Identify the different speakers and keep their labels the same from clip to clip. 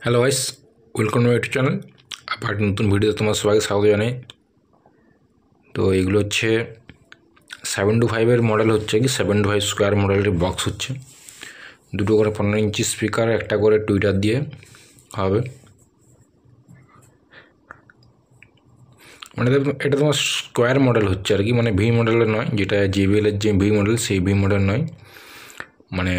Speaker 1: Hello guys, welcome to my YouTube channel. আবার নতুন ভিডিওতে তোমার সবাইকে স্বাগত জানাই। তো এগুলো হচ্ছে 725-এর মডেল, হচ্ছে কি 725 স্কোয়ার মডেলের বক্স হচ্ছে। দুটো করে 15 ইঞ্চি স্পিকার, একটা করে টুইটার দিয়ে হবে। মানে এটা তোমার স্কোয়ার মডেল হচ্ছে আর কি, মানে ভি মডেলের নয়, যেটা JBL-এর যে ভি মডেল সেই ভি মডেল নয়। মানে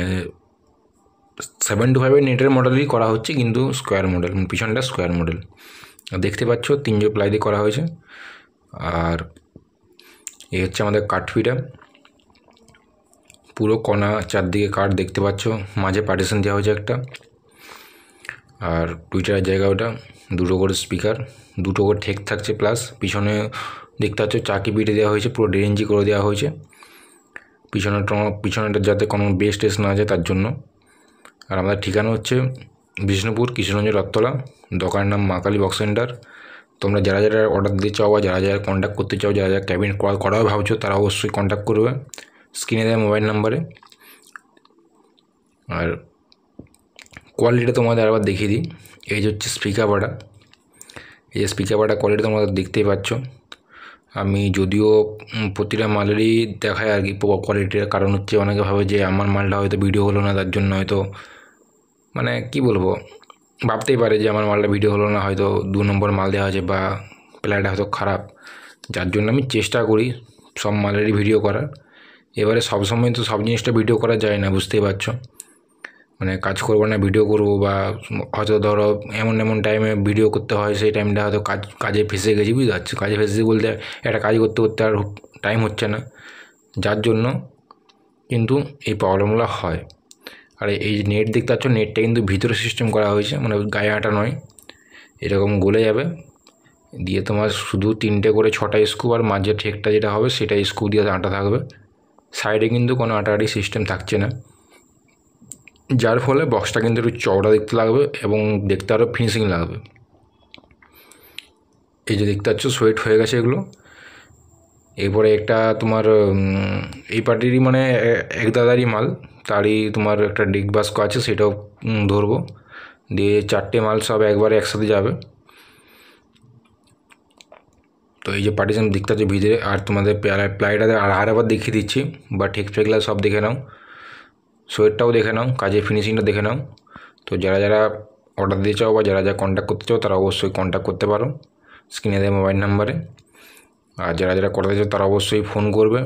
Speaker 1: 725-এর নেটের মডেলই করা হচ্ছে, কিন্তু স্কোয়ার মডেল, পিছনটা স্কোয়ার মডেল। দেখতে পাচ্ছ 3 প্লাই দিয়ে করা হয়েছে। আর এই হচ্ছে আমাদের কাঠপিটা, পুরো কণা চারদিকে কাঠ দেখতে পাচ্ছ, মাঝে পার্টিশন দেওয়া হয়েছে একটা। আর টুইটারের জায়গা ওটা, দুটো করে স্পিকার, দুটো করে ঠেক থাকছে, প্লাস পিছনে দেখতে পাচ্ছ চাকি পিটে দেওয়া হয়েছে, পুরো ডেরেঞ্জি করে দেওয়া হয়েছে পিছনেটা, যাতে কোনো বেস টেস না যায় তার জন্য। আর আমাদের ঠিকানা হচ্ছে বিষ্ণুপুর, কৃষ্ণগঞ্জ, রথতলা। দোকানের নাম মা কালী বক্স সেন্টার। তোমরা যারা যারা অর্ডার দিতে চাও বা যারা যারা কন্ট্যাক্ট করতে চাও, যারা যারা ক্যাবিনেট করাও ভাবছো, তারা অবশ্যই কন্ট্যাক্ট করবে স্ক্রিনে দেওয়া মোবাইল নাম্বারে। আর কোয়ালিটিটা তোমাদের আবার দেখিয়ে দিই। এই যে হচ্ছে স্পিকার বাটা, এই যে স্পিকার বাটা কোয়ালিটি তোমাদের দেখতেই পাচ্ছ। আমি যদিও প্রতিটা মালেরই দেখায় আর কি কোয়ালিটির, কারণ হচ্ছে অনেকে ভাবে যে আমার মালটা হয়তো ভিডিও হলো না, তার জন্য হয়তো মানে কি বলবো, ভাবতেই পারে যে আমার মালটা ভিডিও হলো না, হয়তো 2 নম্বর মাল দেওয়া আছে বা প্লাইটা হয়তো খারাপ। যার জন্য আমি চেষ্টা করি সব মালেরই ভিডিও করার। এবারে সবসময় তো সব জিনিসটা ভিডিও করা যায় না, বুঝতেই পারছো। মানে কাজ করবো না ভিডিও করবো, বা হয়তো ধরো এমন এমন টাইমে ভিডিও করতে হয়, সেই টাইমটা হয়তো কাজে ফেঁসে গেছি, বুঝতে পারছো। কাজে ফেঁসেছি বলতে একটা কাজ করতে করতে আর টাইম হচ্ছে না, যার জন্য কিন্তু এই প্রবলেমগুলো হয়। আর এই নেট দেখতে পাচ্ছ, নেটটা কিন্তু ভিতরে সিস্টেম করা হয়েছে, মানে গায়ে আটা নয়, এরকম গলে যাবে। দিয়ে তোমার শুধু 3টে করে 6টা স্ক্রু, আর মাঝে ঠেকটা যেটা হবে সেটা স্ক্রু দিয়ে আটা থাকবে। সাইডে কিন্তু কোনো আটাআটি সিস্টেম থাকছে না, যার ফলে বক্সটা কিন্তু একটু চওড়া দেখতে লাগবে এবং দেখতে আরও ফিনিশিং লাগবে। এই যে দেখতে পাচ্ছ সোয়েট হয়ে গেছে এগুলো। এরপরে একটা তোমার এই পার্টিরই মানে এক দাদারই মাল, তারই তোমার একটা ডিগ বাস্ক আছে, সেটাও ধরবো। দিয়ে 4টে মাল সব একবারে একসাথে যাবে। তো এই যে পার্টিশন দিকটা যে ভিতরে, আর তোমাদের প্লাইটা আর একবার দেখিয়ে দিচ্ছি, বা ঠেক ফেকলা সব দেখে নাও, সোয়েটটাও দেখে নাও, কাজের ফিনিশিংটা দেখে নাও। তো যারা যারা অর্ডার দিতে চাও বা যারা যারা কন্ট্যাক্ট করতে চাও, তারা অবশ্যই কন্ট্যাক্ট করতে পারো স্ক্রিনে দেওয়া মোবাইল নাম্বারে। আর যারা যারা করাতে চাও তারা অবশ্যই ফোন করবে।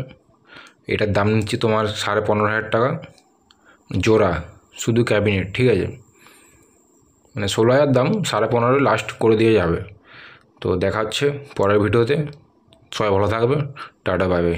Speaker 1: এটার দাম নিচ্ছি তোমার 15,500 টাকা জোড়া, শুধু ক্যাবিনেট, ঠিক আছে। মানে 16,000 দাম, 15,500 লাস্ট করে দিয়ে যাবে। তো দেখা হচ্ছে পরের ভিডিওতে। সবাই ভালো থাকবে, টাটা, বাই বাই।